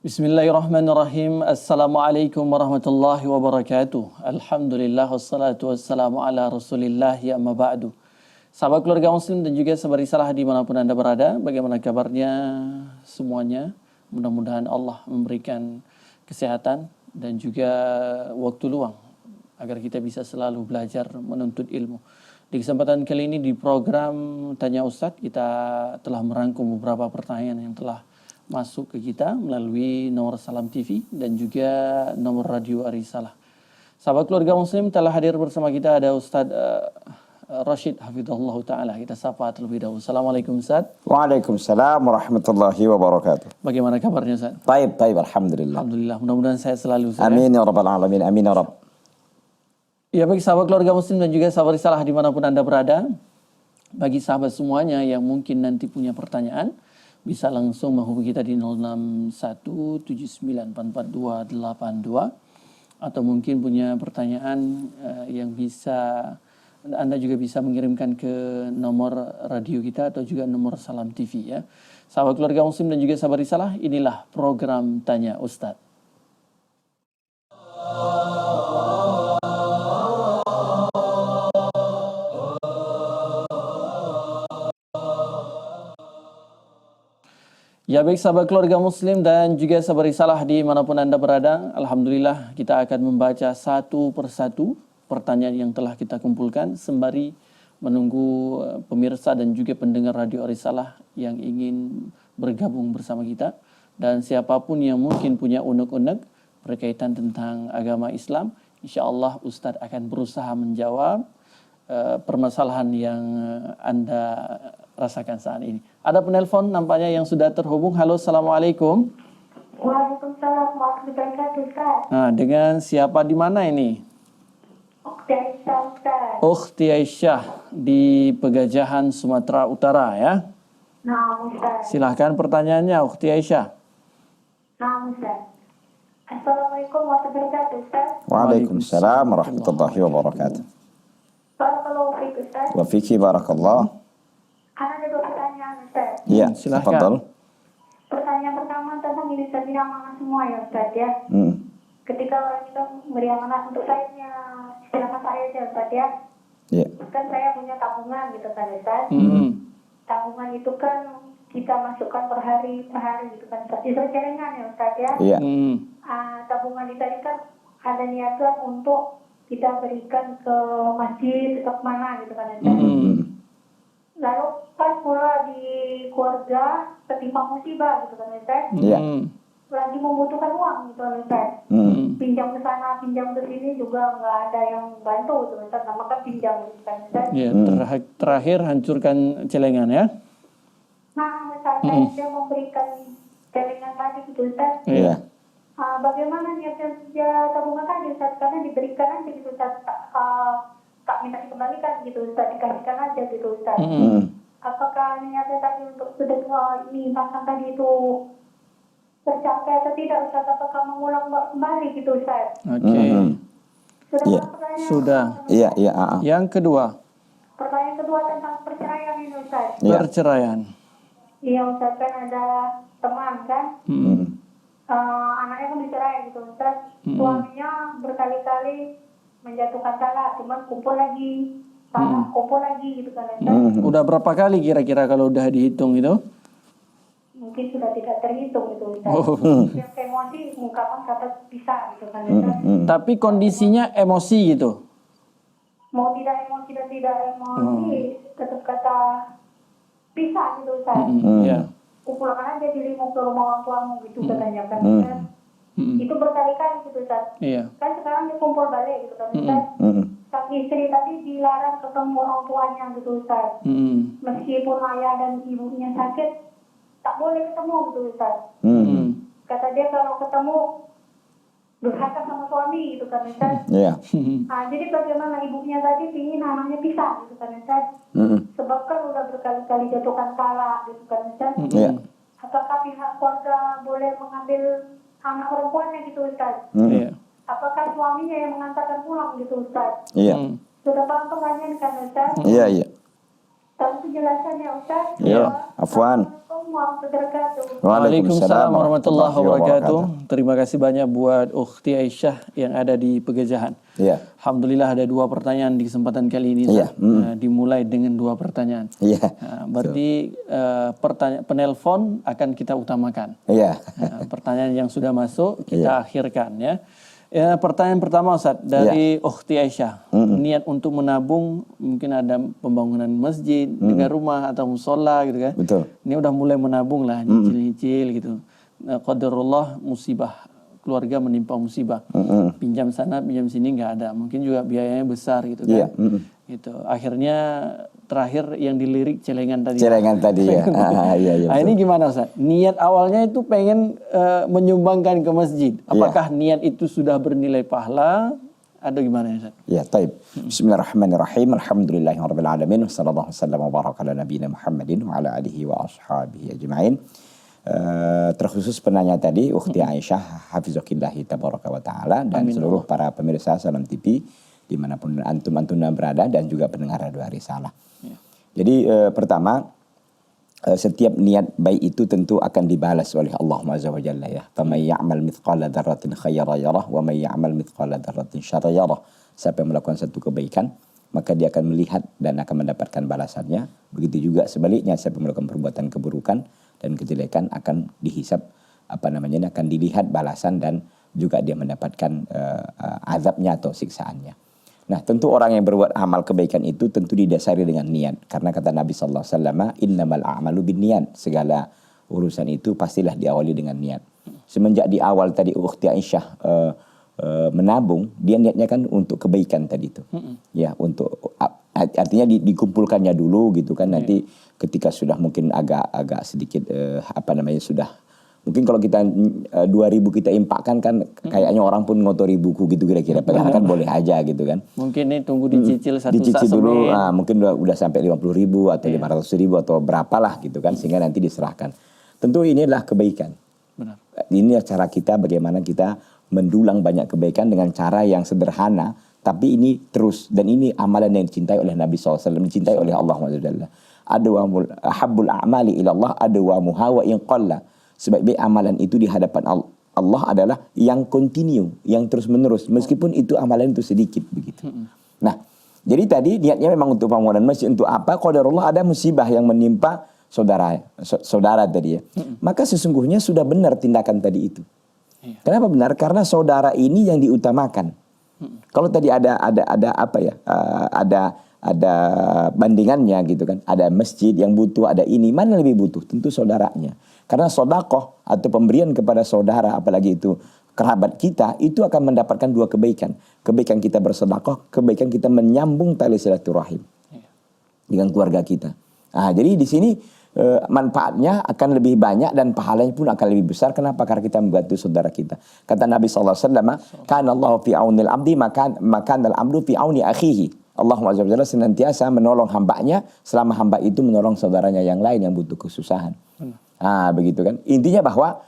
Bismillahirrahmanirrahim. Assalamualaikum warahmatullahi wabarakatuh. Alhamdulillah wassalatu wassalamu ala rasulillah ya amma ba'du. Sahabat keluarga muslim dan juga sahabat risalah dimanapun Anda berada, bagaimana kabarnya semuanya? Mudah-mudahan Allah memberikan kesehatan dan juga waktu luang agar kita bisa selalu belajar menuntut ilmu. Di kesempatan kali ini di program Tanya Ustadz, kita telah merangkum beberapa pertanyaan yang telah masuk ke kita melalui nomor Salam TV dan juga nomor Radio Arisalah. Sahabat keluarga muslim, telah hadir bersama kita ada Ustadz Rashid Hafidhullah Ta'ala. Kita sapa terlebih dahulu. Assalamualaikum Ustaz. Waalaikumsalam warahmatullahi wabarakatuh. Bagaimana kabarnya Ustaz? Baik, alhamdulillah. Alhamdulillah, mudah-mudahan saya selalu Ustaz. Amin ya rabbal alamin, amin ya rabb. Ya, bagi sahabat keluarga muslim dan juga sahabat risalah dimanapun Anda berada, bagi sahabat semuanya yang mungkin nanti punya pertanyaan, bisa langsung menghubungi kita di 0617944282 atau mungkin punya pertanyaan yang bisa Anda juga bisa mengirimkan ke nomor radio kita atau juga nomor Salam TV ya. Sahabat keluarga muslim dan juga sahabat risalah, inilah program Tanya Ustadz. Ya, baik sahabat keluarga muslim dan juga sahabat risalah dimanapun Anda berada, alhamdulillah kita akan membaca satu persatu pertanyaan yang telah kita kumpulkan sembari menunggu pemirsa dan juga pendengar Radio Arisalah yang ingin bergabung bersama kita. Dan siapapun yang mungkin punya unek-unek berkaitan tentang agama Islam, insya Allah Ustadz akan berusaha menjawab permasalahan yang Anda rasakan saat ini. Ada penelpon nampaknya yang sudah terhubung. Halo, assalamualaikum. Waalaikumsalam warahmatullahi wabarakatuh, Ustaz. Nah, dengan siapa di mana ini? Ukhti Aisyah, Ustaz. Ukhti Aisyah di Pegajahan, Sumatera Utara ya. Nah, Ustaz. Silahkan pertanyaannya, Ukhti Aisyah. Nah, Ustaz. Assalamualaikum warahmatullahi wabarakatuh, Ustaz. Waalaikumsalam warahmatullahi wabarakatuh. Barakallahu fiik, Ustaz. Wa fiki barakallah. Ada dua pertanyaan, Ustaz. Iya, Silahkan. tafadhal. Pertanyaan pertama tentang ini Ustaz, ini amanah semua ya, Ustaz ya. Ketika orang kita memberi amanah untuk saya, silakan saya aja, Ustaz ya. Iya. Kan saya punya tabungan gitu kan, Ustaz. Tabungan itu kan kita masukkan per hari gitu kan, Ustaz. Itu celengan ya, Ustaz ya. Iya. Tabungan itu tadi kan ada niatan untuk kita berikan ke masjid atau kemana gitu kan, Ustaz. Lalu pas pula di keluarga ketimpa musibah gitu kan, Ustaz. Iya. Lagi membutuhkan uang gitu kan, Ustaz. Pinjam ke sana, pinjam ke sini juga nggak ada yang bantu gitu, Ustaz. Nah, maka pinjam gitu kan, Ustaz. Ya, terakhir hancurkan celengan ya. Nah, misalnya dia memberikan celengan tadi gitu, Ustaz. Iya. Bagaimana dia tabungan tadi, Ustaz? Karena diberikan aja gitu, Ustaz. Tak minta dikembalikan gitu, Ustaz. Dikasihkan aja gitu, Ustaz. Apakah niatnya tadi untuk sedekah ini pasang tadi itu tercapai atau tidak, Ustaz? Apakah mengulang kembali gitu, Ustaz? Oke. Iya. Sudah. Iya. Yang kedua. Pertanyaan kedua tentang perceraian ini, Ustaz. Iya. Perceraian. Iya, Ustaz, kan ada teman kan, anaknya kan dicerai gitu, Ustaz. Suaminya berkali-kali menjatuhkan talak, cuman kumpul lagi, kumpul lagi gitu kan, Ustaz. Udah berapa kali kira-kira kalau udah dihitung itu? Mungkin sudah tidak terhitung gitu, Ustaz. Yang emosi mengungkapkan kata pisah gitu kan, Ustaz. Tapi kondisinya emosi gitu. Mau tidak emosi dan tidak emosi, tetap kata pisah gitu, Ustaz. Ya. Kupulkan aja dirimu ke rumah orang tuamu gitu katanya kan, Ustaz. Itu berkali-kali gitu, Ustaz. Iya. Kan sekarang dikumpul balik gitu kan, Ustaz. Sang istri tadi dilarang ketemu orang tuanya gitu, Ustaz. Meskipun ayah dan ibunya sakit, tak boleh ketemu gitu Ustaz. Kata dia kalau ketemu durhaka sama suami gitu kan Ustaz. Iya. Jadi bagaimana ibunya tadi ingin anaknya pisah gitu kan Ustaz. Sebab kan udah berkali-kali jatuhkan talak gitu kan Ustaz. Iya. Apakah pihak keluarga boleh mengambil anak perempuannya gitu Ustaz? Iya. Apakah suaminya yang mengantarkan pulang gitu Ustaz? Iya. Sudah paham pertanyaan kan Ustaz? Iya, iya. Dan penjelasannya Ustaz. Iya. Afwan. Assalamualaikum warahmatullahi wabarakatuh. Waalaikumsalam warahmatullahi wabarakatuh. Terima kasih banyak buat Ukhti Aisyah yang ada di Pegajahan. Iya. Alhamdulillah ada 2 pertanyaan di kesempatan kali ini. Iya. Dimulai dengan 2 pertanyaan. Iya. Berarti penelpon akan kita utamakan. Iya. Pertanyaan yang sudah masuk kita akhirkan ya. Pertanyaan pertama Ustaz dari Ukhti Aisyah. Niat untuk menabung mungkin ada pembangunan masjid, dengan rumah atau musola gitu kan. Betul. Ini udah mulai menabung lah, nyicil-nyicil gitu. Qadarullah musibah, keluarga menimpa musibah. Pinjam sana, pinjam sini nggak ada. Mungkin juga biayanya besar gitu kan. Iya. Gitu. Akhirnya terakhir yang dilirik celengan tadi. Celengan tadi ya. Iya, iya. Nah, ini gimana Ustaz? Niat awalnya itu pengen menyumbangkan ke masjid. Apakah niat itu sudah bernilai pahala? Atau gimana Ustaz? Ya, taib. Bismillahirrahmanirrahim. Alhamdulillahirabbil alamin. Wassallallahu wasallam wa baraka ala nabiyina Muhammadin wa ala alihi wa ashabihi ajma'in. Terkhusus penanya tadi Ukhti Aisyah hafizakillahi tabaraka wa taala dan seluruh para pemirsa Salam TV dimanapun antum berada dan juga pendengar Radio Risalah. Jadi pertama setiap niat baik itu tentu akan dibalas oleh Allah Azza wa Jalla ya. Faman ya'mal mithqala dzarratin khairan yarah wa man ya'mal mithqala dzarratin syarran yarah. Siapa yang melakukan satu kebaikan maka dia akan melihat dan akan mendapatkan balasannya. Begitu juga sebaliknya siapa yang melakukan perbuatan keburukan dan kejelekan akan dihisab akan dilihat balasan dan juga dia mendapatkan azabnya atau siksaannya. Nah, tentu orang yang berbuat amal kebaikan itu tentu didasari dengan niat. Karena kata Nabi sallallahu alaihi wasallam, "Innamal a'malu binniyat." Segala urusan itu pastilah diawali dengan niat. Semenjak di awal tadi Ukhti Aisyah menabung, dia niatnya kan untuk kebaikan tadi itu. Ya, untuk artinya dikumpulkannya dulu gitu kan. Nanti ketika sudah mungkin agak sedikit sudah mungkin kalau kita 2.000 kita impakkan kan kayaknya orang pun ngotori buku gitu kira-kira. Padahal kan boleh aja gitu kan. Mungkin ini tunggu dicicil satu dicicil sak dulu, semen. mungkin udah sampai 50.000 atau 500.000 atau berapalah gitu kan sehingga nanti diserahkan. Tentu ini adalah kebaikan. Benar. Ini cara kita bagaimana kita mendulang banyak kebaikan dengan cara yang sederhana. Tapi ini terus dan ini amalan yang dicintai oleh Nabi SAW, dicintai oleh Allah SWT. Ahabbul a'mali ilallah adwamuha wa in qalla. Sebaik-baik amalan itu di hadapan Allah adalah yang continue, yang terus-menerus. Meskipun itu amalan itu sedikit begitu. Nah, jadi tadi niatnya memang untuk pembangunan masjid. Untuk apa? Qadarullah ada musibah yang menimpa saudara tadi ya. Maka sesungguhnya sudah benar tindakan tadi itu. Kenapa benar? Karena saudara ini yang diutamakan. Kalau tadi ada bandingannya gitu kan. Ada masjid yang butuh, ada ini. Mana lebih butuh? Tentu saudaranya. Karena sedekah atau pemberian kepada saudara, apalagi itu kerabat kita, itu akan mendapatkan 2 kebaikan. Kebaikan kita bersedekah, kebaikan kita menyambung tali silaturahim dengan keluarga kita. Nah, jadi di sini manfaatnya akan lebih banyak dan pahalanya pun akan lebih besar. Kenapa? Karena kita membantu saudara kita. Kata Nabi SAW, "Kana Allahu fi aunil abdi, maka al-abdu fi auni akhihi." Allah SWT senantiasa menolong hambanya selama hamba itu menolong saudaranya yang lain yang butuh kesusahan. Begitu kan. Intinya bahwa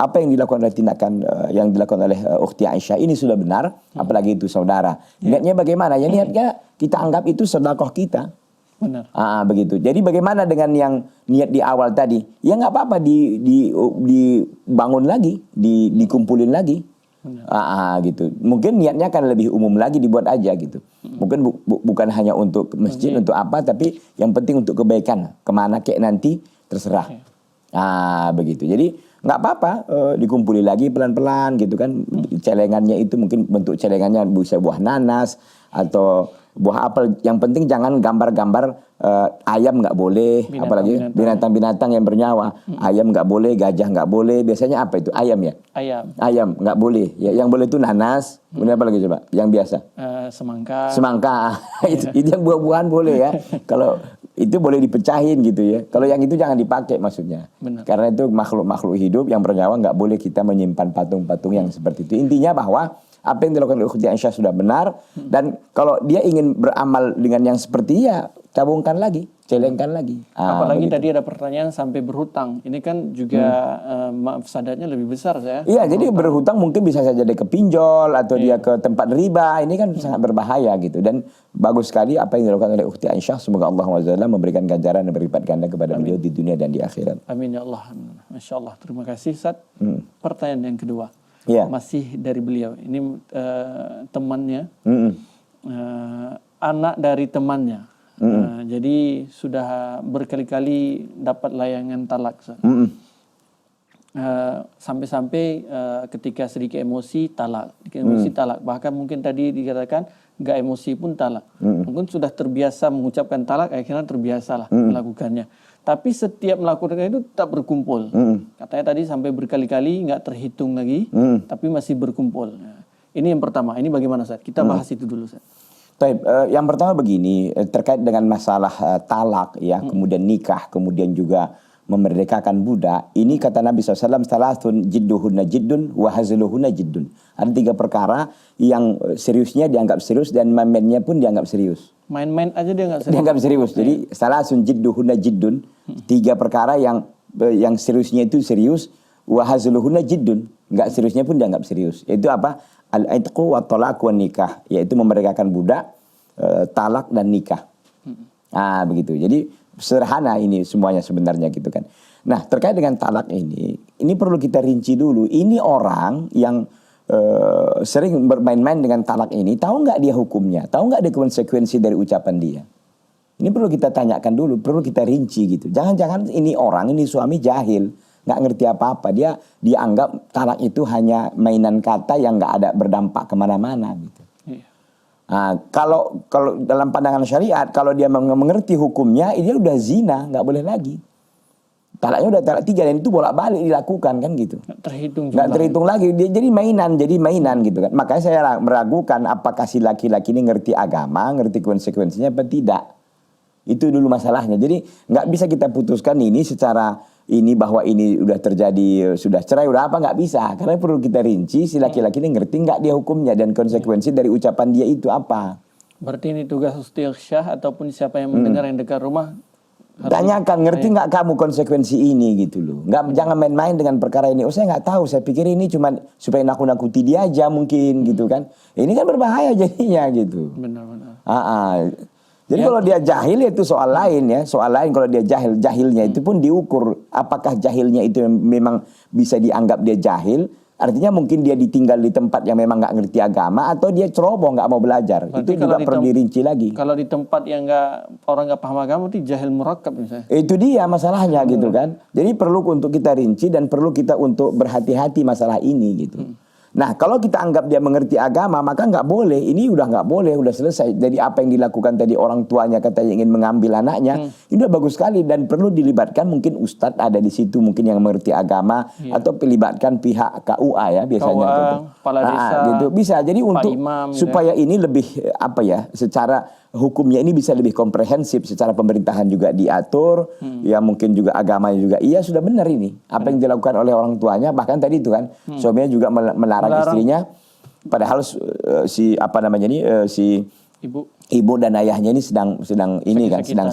apa yang dilakukan oleh tindakan yang dilakukan oleh Ukhti Aisyah ini sudah benar, apalagi itu saudara. Niatnya bagaimana? Ya niatnya kita anggap itu sedekah kita. Benar. Begitu. Jadi bagaimana dengan yang niat di awal tadi? Ya nggak apa-apa dibangun lagi, dikumpulin lagi. Gitu. Mungkin niatnya akan lebih umum lagi dibuat aja gitu. Mungkin bukan hanya untuk masjid, untuk apa, tapi yang penting untuk kebaikan. Kemana kayak nanti terserah. Begitu. Jadi nggak apa-apa dikumpuli lagi pelan-pelan gitu kan. Celengannya itu mungkin bentuk celengannya bisa buah nanas atau buah apel. Yang penting jangan gambar-gambar ayam nggak boleh, apalagi binatang-binatang yang bernyawa. Ayam nggak boleh, gajah nggak boleh. Biasanya apa itu? Ayam ya? Ayam nggak boleh. Ya, yang boleh itu nanas. Kemudian apa lagi coba? Yang biasa? Semangka. Itu yang buah-buahan boleh ya. Kalau itu boleh dipecahin gitu ya. Kalau yang itu jangan dipakai maksudnya. Benar. Karena itu makhluk-makhluk hidup yang bernyawa, nggak boleh kita menyimpan patung-patung yang seperti itu. Intinya bahwa apa yang dilakukan oleh Ukhti Aisyah sudah benar, dan kalau dia ingin beramal dengan yang seperti ya tabungkan lagi, celengkan lagi. Apalagi Begitu. tadi ada pertanyaan sampai berhutang. Ini kan juga mafsadatnya lebih besar saya. Iya, jadi berhutang mungkin bisa saja dia ke pinjol atau dia ke tempat riba. Ini kan sangat berbahaya gitu. Dan bagus sekali apa yang dilakukan oleh Ukhti Aisyah. Semoga Allah SWT memberikan ganjaran dan berlipat ganda kepada beliau di dunia dan di akhirat. Amin ya Allah. Masya Allah. Terima kasih Ustaz. Pertanyaan yang kedua. Iya. Masih dari beliau. Ini temannya. Anak dari temannya. Jadi sudah berkali-kali dapat layangan talak. Sampai-sampai ketika sedikit emosi talak, bahkan mungkin tadi dikatakan nggak emosi pun talak. Mungkin sudah terbiasa mengucapkan talak, akhirnya terbiasalah melakukannya. Tapi setiap melakukan itu tetap berkumpul. Katanya tadi sampai berkali-kali nggak terhitung lagi, tapi masih berkumpul. Nah, ini yang pertama. Ini bagaimana Ustaz? Kita bahas itu dulu Ustaz. Baik, yang pertama begini, terkait dengan masalah talak ya, kemudian nikah, kemudian juga memerdekakan budak. Ini kata Nabi SAW, salasun jidduhunna jiddun wa hazluhunna jiddun. Ada 3 perkara yang seriusnya dianggap serius dan main-mainnya pun dianggap serius. Main-main aja dia nggak serius. Dianggap serius. Jadi salasun jidduhunna jiddun, 3 perkara yang seriusnya itu serius, wa hazluhunna jiddun, nggak seriusnya pun dianggap serius. Itu apa? Al-aitqu wa talaq wa nikah, yaitu memerdekakan budak, talak dan nikah. Begitu. Jadi sederhana ini semuanya sebenarnya gitu kan. Nah, terkait dengan talak ini perlu kita rinci dulu. Ini orang yang sering bermain-main dengan talak ini, tahu nggak dia hukumnya? Tahu nggak dia konsekuensi dari ucapan dia? Ini perlu kita tanyakan dulu, perlu kita rinci gitu. Jangan-jangan ini suami jahil, nggak ngerti apa-apa. Dia anggap talak itu hanya mainan kata yang nggak ada berdampak kemana-mana gitu. Kalau dalam pandangan syariat, kalau dia mengerti hukumnya, dia udah zina, nggak boleh lagi. Talaknya udah talak 3 dan itu bolak-balik dilakukan kan gitu. Nggak terhitung lagi. Dia jadi mainan gitu kan. Makanya saya meragukan apakah si laki-laki ini ngerti agama, ngerti konsekuensinya apa tidak. Itu dulu masalahnya. Jadi nggak bisa kita putuskan ini secara ini bahwa ini udah terjadi, sudah cerai, udah apa, nggak bisa. Karena perlu kita rinci si laki-laki ini ngerti nggak dia hukumnya dan konsekuensi dari ucapan dia itu apa. Berarti ini tugas Ukhti Aisyah ataupun siapa yang mendengar yang dekat rumah. Tanyakan, ngerti nggak kamu konsekuensi ini gitu loh. Jangan main-main dengan perkara ini. Oh saya nggak tahu, saya pikir ini cuma supaya nakut-nakuti dia aja mungkin gitu kan. Ini kan berbahaya jadinya gitu. Benar-benar. Jadi kalau dia jahil itu soal lain ya. Soal lain kalau dia jahilnya itu pun diukur. Apakah jahilnya itu memang bisa dianggap dia jahil? Artinya mungkin dia ditinggal di tempat yang memang nggak ngerti agama, atau dia ceroboh nggak mau belajar. Berarti itu juga perlu dirinci lagi. Kalau di tempat yang orang nggak paham agama, itu jahil murakkab misalnya. Itu dia masalahnya gitu kan. Jadi perlu untuk kita rinci dan perlu kita untuk berhati-hati masalah ini gitu. Nah kalau kita anggap dia mengerti agama, maka nggak boleh. Ini udah nggak boleh, udah selesai. Jadi apa yang dilakukan tadi orang tuanya katanya ingin mengambil anaknya, ini udah bagus sekali dan perlu dilibatkan mungkin ustadz ada di situ mungkin yang mengerti agama, atau dilibatkan pihak KUA ya biasanya. KUA, kepala desa, gitu bisa. Jadi untuk imam, supaya ini lebih secara hukumnya ini bisa lebih komprehensif, secara pemerintahan juga diatur, ya mungkin juga agamanya juga. Iya sudah benar ini apa yang dilakukan oleh orang tuanya, bahkan tadi itu kan suaminya juga melarang istrinya, padahal si ibu dan ayahnya ini sedang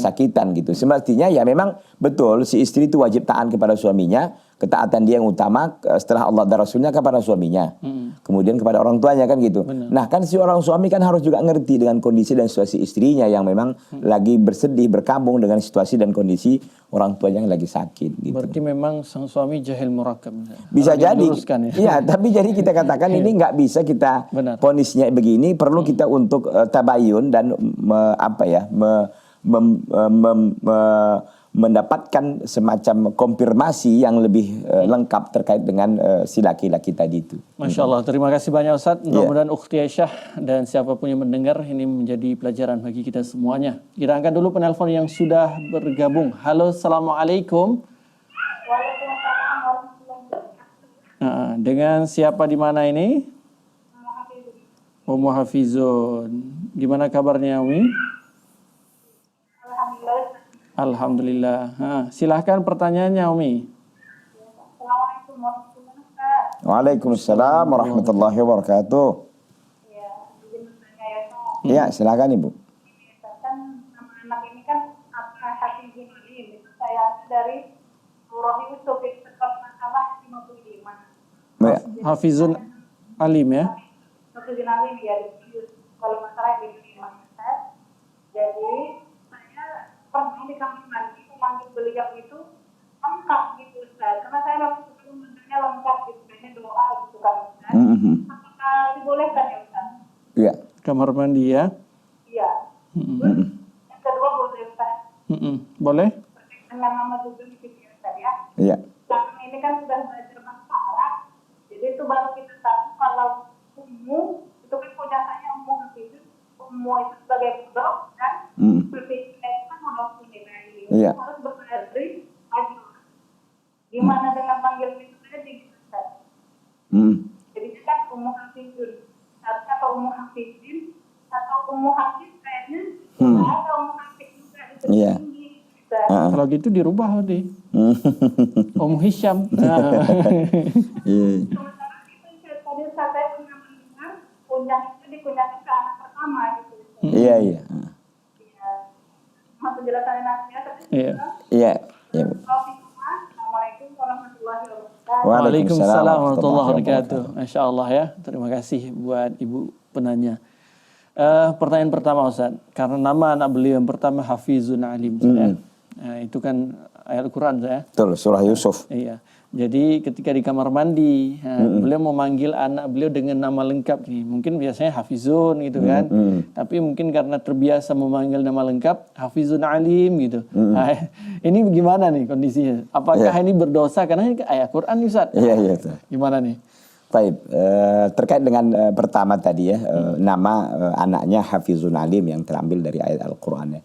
sakitan gitu. Semestinya ya memang betul si istri itu wajib taat kepada suaminya, ketaatan dia yang utama setelah Allah dan Rasulnya kepada suaminya, kemudian kepada orang tuanya kan gitu. Nah kan si orang suami kan harus juga ngerti dengan kondisi dan situasi istrinya yang memang lagi bersedih, berkabung dengan situasi dan kondisi orang tuanya yang lagi sakit gitu. Berarti memang sang suami jahil murakkab. Bisa jadi. Ya, tapi jadi kita katakan ini nggak bisa kita ponisnya begini, perlu kita untuk tabayun dan mendapatkan semacam konfirmasi yang lebih lengkap terkait dengan si laki-laki tadi itu. Masya Allah, terima kasih banyak Ustaz. Mudah-mudahan Ukhti Aisyah dan siapapun yang mendengar ini menjadi pelajaran bagi kita semuanya. Kita angkat dulu penelpon yang sudah bergabung. Halo, Assalamualaikum. Waalaikumsalam warahmatullahi wabarakatuh. Dengan siapa di mana ini? Ummu Hafizun. Gimana kabarnya Umi? Alhamdulillah. Alhamdulillah. Silahkan pertanyaannya Umi. Assalamualaikum warahmatullahi wabarakatuh. Waalaikumsalam warahmatullahi wabarakatuh. Ya, izin bertanya ya, Pak. Ya, silakan Ibu. Ini kan nama anak ini kan apa Hafizun Alim. Itu saya dari surah Yusuf itu kalau masalah 55. Ya. Hafizun Alim ya. Hafizun Alim ya, kalau masalah 55. Jadi saya pernah di kamar mandi memanggil beliau itu lengkap gitu Ustaz. Karena saya waktu itu mendengarnya lengkap gitu, kayaknya doa gitu kan Ustaz. Apakah dibolehkan ya Ustaz? Iya. Kamar mandi ya. Iya. Yang kedua boleh Ustaz. Boleh? Dengan nama Google di video Ustaz ya. Iya. Sekarang ini kan sudah belajar bahasa Arab. Jadi itu baru kita tahu kalau ummu itu kan punyanya ummu itu. Ummu itu sebagai budak dan berpikir itu kan budak ini. Iya. Harus berpikir lagi. Gimana dengan panggil itu tadi Ustaz? Jadi kan ummu hafizun. Atau ummu hafizin atau ummu hafiz kayaknya ada ummu hafiz juga itu Iya. tinggi. Ustaz. Kalau gitu dirubah nanti. Om Hisham. Iya. Sementara itu tadi saya pernah mendengar kunyah itu dikunyahkan ke anak pertama gitu. Iya, iya. Ya. Mohon penjelasannya nanti ya. Iya. Iya. Iya. Assalamualaikum warahmatullahi wabarakatuh. Waalaikumsalam warahmatullahi wabarakatuh. Masya Allah ya. Terima kasih buat Ibu penanya. Pertanyaan pertama Ustaz. Karena nama anak beliau yang pertama Hafizun Alim. Ustaz, ya. Itu kan ayat Al-Quran ya. Betul, surah Yusuf. Iya. Jadi ketika di kamar mandi, beliau memanggil anak beliau dengan nama lengkap nih. Mungkin biasanya Hafizun gitu kan. Tapi mungkin karena terbiasa memanggil nama lengkap Hafizun Alim gitu. Nah, ini gimana nih kondisinya? Apakah ini berdosa? Karena ini ayat Quran Ustaz. Iya, iya. Gimana nih? Baik, terkait dengan pertama tadi ya, nama anaknya Hafizun Alim yang terambil dari ayat Al-Quran ya.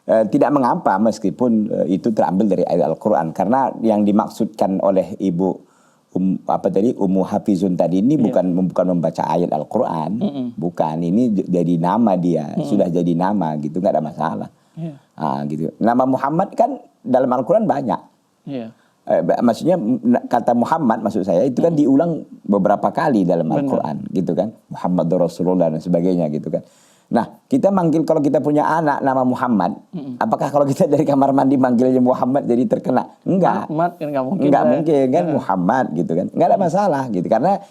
Tidak mengapa meskipun itu terambil dari ayat Al-Quran, karena yang dimaksudkan oleh Ibu Ummu Hafizun tadi ini bukan membaca ayat Al-Quran, bukan, ini jadi nama dia, sudah jadi nama gitu, nggak ada masalah. Gitu. Nama Muhammad kan dalam Al-Quran banyak. Maksudnya kata Muhammad maksud saya itu kan diulang beberapa kali dalam Al-Quran gitu kan, Muhammad Rasulullah dan sebagainya gitu kan. Nah, kita manggil, kalau kita punya anak nama Muhammad, apakah kalau kita dari kamar mandi manggilnya Muhammad jadi terkena? Enggak. Muhammad kan enggak mungkin. Enggak mungkin kan Muhammad gitu kan. Enggak ada masalah gitu, karena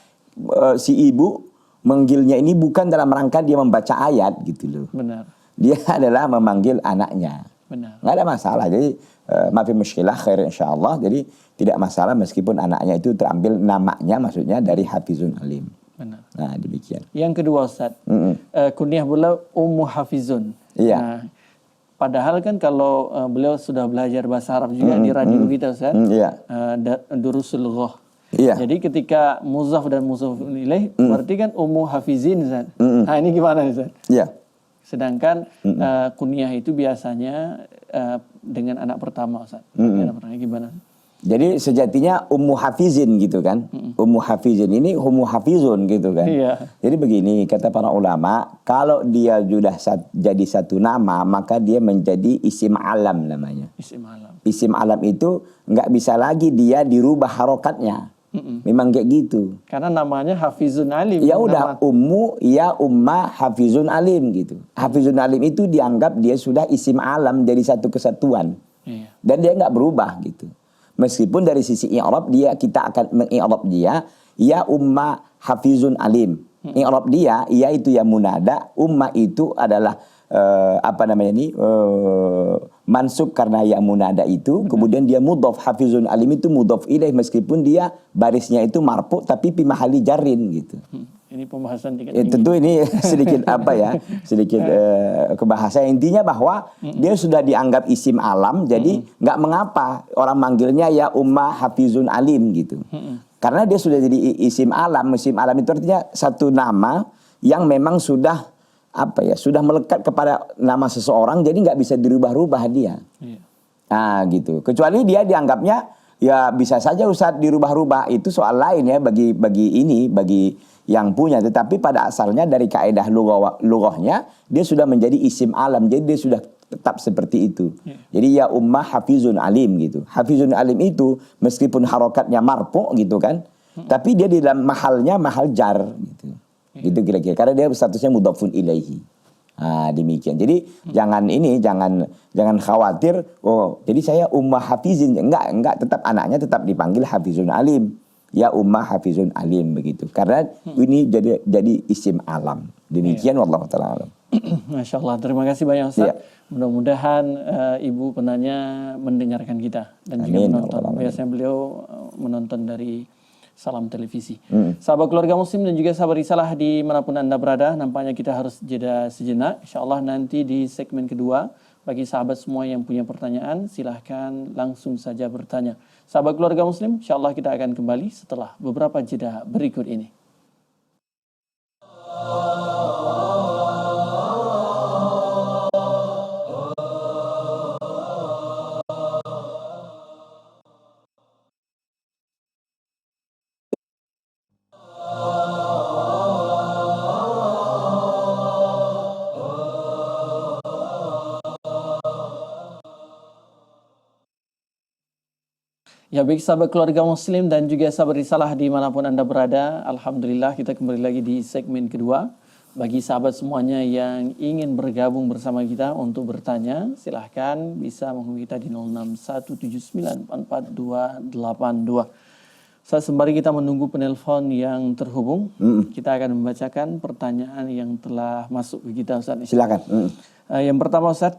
si ibu manggilnya ini bukan dalam rangka dia membaca ayat gitu loh. Benar. Dia adalah memanggil anaknya. Benar. Enggak ada masalah. Jadi mafi muskilah khair insyaallah. Jadi tidak masalah meskipun anaknya itu terambil namanya, maksudnya dari Hafizun Alim. Benar. Nah, demikian. Yang kedua Ustaz, kunyah beliau Ummu Hafizun. Iya. Nah, padahal kan kalau beliau sudah belajar bahasa Arab juga di radio kita Ustaz, Iya. Durusul Lughah. Iya. Jadi ketika muzaf dan muzaf ilaih berarti kan Ummu Hafizin Ustaz. Nah, ini gimana Ustaz? Iya. Sedangkan kunyah itu biasanya dengan anak pertama Ustaz. Anak pertama gimana? Jadi sejatinya Ummu Hafizin gitu kan. Ummu Hafizin ini Ummu Hafizun gitu kan. Iya. Jadi begini kata para ulama, kalau dia sudah jadi satu nama maka dia menjadi isim alam namanya. Isim alam. Isim alam itu nggak bisa lagi dia dirubah harokatnya. Memang kayak gitu. Karena namanya Hafizun Alim. Ya udah Ummu ya Umma Hafizun Alim gitu. Hafizun Alim itu dianggap dia sudah isim alam, jadi satu kesatuan. Iya. Dan dia nggak berubah gitu. Meskipun dari sisi i'rab kita akan mengi'rab dia ya Umma Hafizun Alim. I'rab dia ya itu ya munada, Umma itu adalah mansub karena ya munada itu, kemudian dia mudhaf, Hafizun Alim itu mudhaf ilaih meskipun dia barisnya itu marfu tapi fi mahalli jarrin gitu. Ini pembahasan tingkat tinggi. Tentu ini sedikit sedikit kebahasa, intinya bahwa dia sudah dianggap isim alam, jadi nggak mengapa orang manggilnya ya Umma Hafizun Alim gitu. Karena dia sudah jadi isim alam. Isim alam itu artinya satu nama yang memang sudah sudah melekat kepada nama seseorang, jadi nggak bisa dirubah-rubah dia. Iya. Nah gitu. Kecuali dia dianggapnya ya bisa saja Ustaz dirubah-rubah, itu soal lain ya bagi yang punya. Tetapi pada asalnya dari kaidah lughahnya dia sudah menjadi isim alam, jadi dia sudah tetap seperti itu. Jadi ya ummah hafizun alim gitu. Hafizun alim itu meskipun harokatnya marfu gitu kan, tapi dia di dalam mahalnya mahal jar gitu. Gitu kira-kira. Karena dia statusnya mudhafun ilaihi. Nah, demikian. Jadi jangan khawatir. Oh, jadi saya ummah hafizin. Enggak, tetap anaknya tetap dipanggil hafizun alim. Ya ummah hafizun alim begitu. Karena ini jadi isim alam. Demikian wallahu taala alam. Masya Allah, terima kasih banyak Ustaz. Ya. Mudah-mudahan ibu penanya mendengarkan kita dan juga Amin. menonton. Biasanya beliau menonton dari Salam Televisi. Sahabat keluarga muslim dan juga sahabat risalah dimanapun Anda berada, nampaknya kita harus jeda sejenak. Insya Allah nanti di segmen kedua, bagi sahabat semua yang punya pertanyaan, silahkan langsung saja bertanya. Sahabat keluarga muslim, insya Allah kita akan kembali setelah beberapa jeda berikut ini. Ya baik sahabat keluarga muslim dan juga sahabat risalah dimanapun Anda berada, Alhamdulillah kita kembali lagi di segmen kedua. Bagi sahabat semuanya yang ingin bergabung bersama kita untuk bertanya, silahkan bisa menghubungi kita di 0617944282. Sembari kita menunggu penelpon yang terhubung, kita akan membacakan pertanyaan yang telah masuk ke kita Ustaz. Silakan. Yang pertama Ustaz,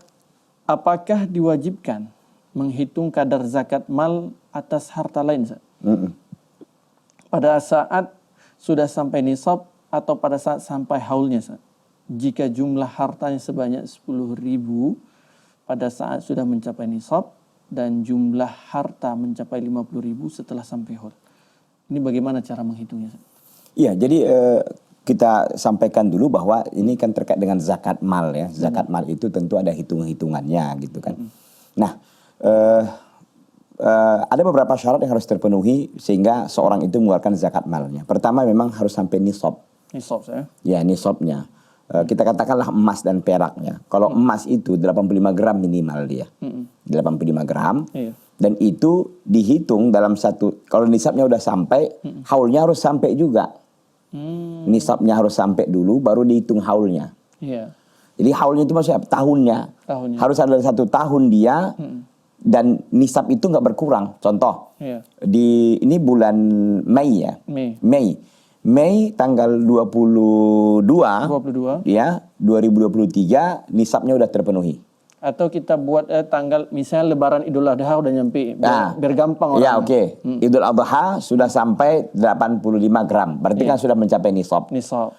apakah diwajibkan menghitung kadar zakat mal atas harta lain Ustaz? Pada saat sudah sampai nisab atau pada saat sampai haulnya Ustaz? Jika jumlah hartanya sebanyak 10.000 pada saat sudah mencapai nisab dan jumlah harta mencapai 50.000 setelah sampai haul. Ini bagaimana cara menghitungnya Ustaz? Iya, jadi kita sampaikan dulu bahwa ini kan terkait dengan zakat mal ya. Zakat mal itu tentu ada hitung-hitungannya gitu kan. Nah, ada beberapa syarat yang harus terpenuhi sehingga seorang itu mengeluarkan zakat malnya. Pertama memang harus sampai nisab. Nisab ya? Ya, nisabnya. Kita katakanlah emas dan peraknya. Kalau emas itu 85 gram minimal dia. 85 gram. Iya. Dan itu dihitung dalam satu, kalau nisabnya udah sampai, haulnya harus sampai juga. Nisabnya harus sampai dulu, baru dihitung haulnya. Iya. Jadi haulnya itu maksudnya tahunnya. Harus ada 1 tahun dia, dan nisab itu nggak berkurang. Contoh, ini bulan Mei ya. Mei tanggal 22 ya 2023 nisabnya udah terpenuhi. Atau kita buat tanggal misalnya Lebaran Idul Adha udah nyampe, biar gampang orangnya. Ya oke. Idul Adha sudah sampai 85 gram, berarti kan sudah mencapai nisab.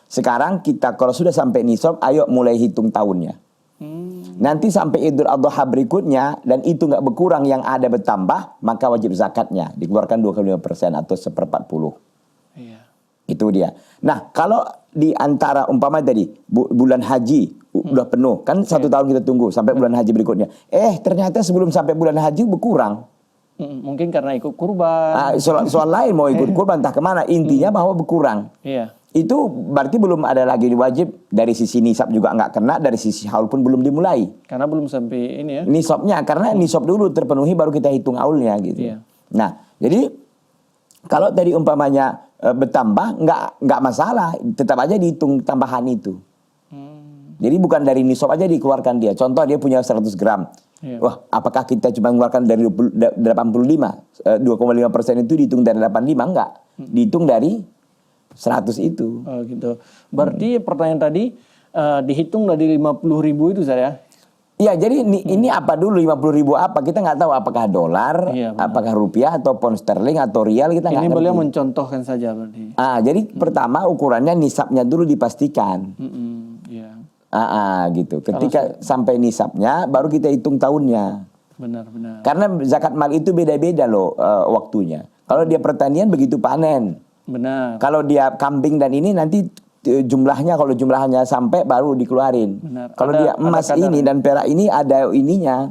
Sekarang kita kalau sudah sampai nisab, ayo mulai hitung tahunnya. Nanti sampai Idul Adha berikutnya dan itu nggak berkurang, yang ada bertambah, maka wajib zakatnya dikeluarkan 25% atau 1/40. Itu dia. Nah, kalau di antara umpama tadi bulan haji udah penuh, kan 1 tahun kita tunggu sampai bulan haji berikutnya. Ternyata sebelum sampai bulan haji berkurang. Mungkin karena ikut kurban. Soal lain mau ikut kurban entah kemana. Intinya bahwa berkurang. Itu berarti belum ada lagi wajib, dari sisi nisab juga nggak kena, dari sisi haul pun belum dimulai. Karena belum sampai ini ya. Nisabnya, karena nisab dulu terpenuhi baru kita hitung haulnya gitu. Nah, jadi kalau tadi umpamanya bertambah nggak masalah, tetap aja dihitung tambahan itu. Jadi bukan dari nisab aja dikeluarkan dia. Contoh dia punya 100 gram. Wah, apakah kita cuma mengeluarkan dari 85? 2,5% itu dihitung dari 85? Enggak. Dihitung dari 100 itu. Oh gitu. Berarti pertanyaan tadi dihitung dari 50.000 itu saya. Ya, jadi ini apa dulu 50.000 apa? Kita nggak tahu apakah dolar, apakah rupiah atau pound sterling atau rial, kita nggak ngerti. Ini beliau mencontohkan saja berarti. Jadi pertama ukurannya nisabnya dulu dipastikan. Gitu. Ketika sampai nisabnya, baru kita hitung tahunnya. Benar. Karena zakat mal itu beda-beda loh waktunya. Kalau dia pertanian begitu panen. Benar. Kalau dia kambing dan ini nanti jumlahnya, kalau jumlahnya sampai baru dikeluarin. Kalau dia emas ini dan perak ini ada ininya,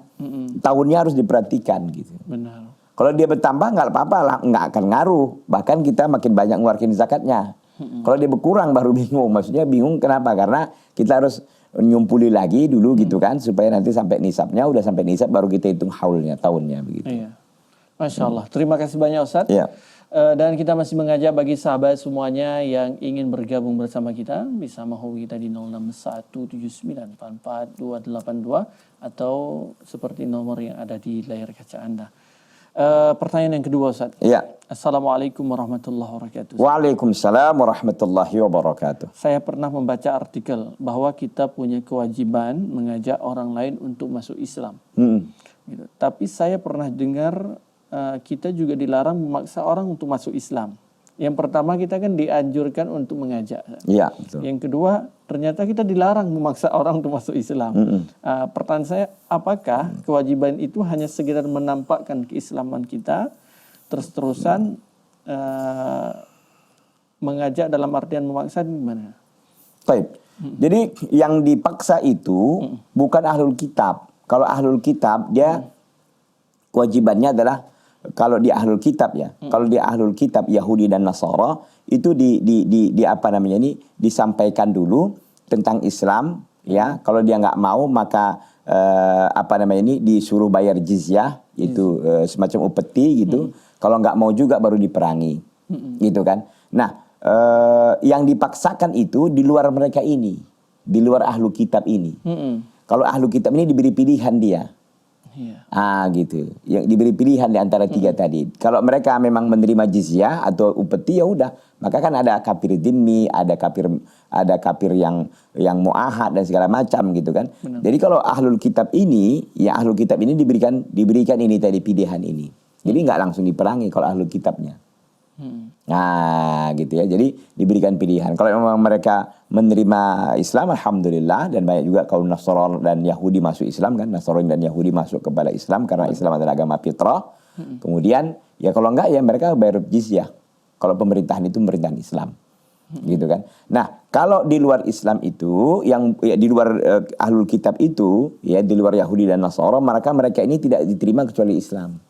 tahunnya harus diperhatikan gitu. Benar. Kalau dia bertambah nggak apa-apa lah, nggak akan ngaruh. Bahkan kita makin banyak ngeluarin zakatnya. Kalau dia berkurang baru bingung. Maksudnya bingung kenapa? Karena kita harus nyumpuli lagi dulu gitu kan, supaya nanti sampai nisabnya, udah sampai nisab baru kita hitung haulnya, tahunnya begitu. Iya. Masya Allah. Terima kasih banyak Ustadz. Iya. Dan kita masih mengajak bagi sahabat semuanya yang ingin bergabung bersama kita bisa menghubungi kita di 0617944282 atau seperti nomor yang ada di layar kaca Anda. Pertanyaan yang kedua Ustaz. Iya. Assalamualaikum warahmatullahi wabarakatuh. Waalaikumsalam warahmatullahi wabarakatuh. Saya pernah membaca artikel bahwa kita punya kewajiban mengajak orang lain untuk masuk Islam. Gitu. Tapi saya pernah dengar kita juga dilarang memaksa orang untuk masuk Islam. Yang pertama kita kan dianjurkan untuk mengajak. Iya, betul. Yang kedua ternyata kita dilarang memaksa orang untuk masuk Islam. Pertanyaan saya, apakah kewajiban itu hanya sekedar menampakkan keislaman kita, terus-terusan mengajak dalam artian memaksa gimana? Baik. Jadi yang dipaksa itu bukan ahlul kitab. Kalau ahlul kitab dia kewajibannya adalah kalau di ahlul kitab ya, kalau di ahlul kitab Yahudi dan Nasara itu di apa namanya ini disampaikan dulu tentang Islam ya. Kalau dia nggak mau maka apa namanya ini disuruh bayar jizyah itu semacam upeti gitu. Kalau nggak mau juga baru diperangi gitu kan. Nah yang dipaksakan itu di luar mereka ini, di luar ahlul kitab ini. Kalau ahlul kitab ini diberi pilihan dia. Gitu. Yang diberi pilihan di antara tiga tadi. Kalau mereka memang menerima jizyah atau upeti ya udah, maka kan ada kafir dhimmi, ada kafir yang muahad dan segala macam gitu kan. Benar. Jadi kalau ahlul kitab ini, ya ahlul kitab ini diberikan ini tadi pilihan ini. Jadi nggak langsung diperangi kalau ahlul kitabnya. Nah gitu ya, jadi diberikan pilihan. Kalau memang mereka menerima Islam, alhamdulillah, dan banyak juga kaum Nasrani dan Yahudi masuk Islam kan, Nasrani dan Yahudi masuk kepada Islam karena Islam adalah agama fitrah. Kemudian ya kalau enggak ya mereka bayar jizyah. Kalau pemerintahan itu pemerintahan Islam, gitu kan. Nah kalau di luar Islam itu, yang ya, di luar ahlul kitab itu, ya di luar Yahudi dan Nasrani, mereka ini tidak diterima kecuali Islam.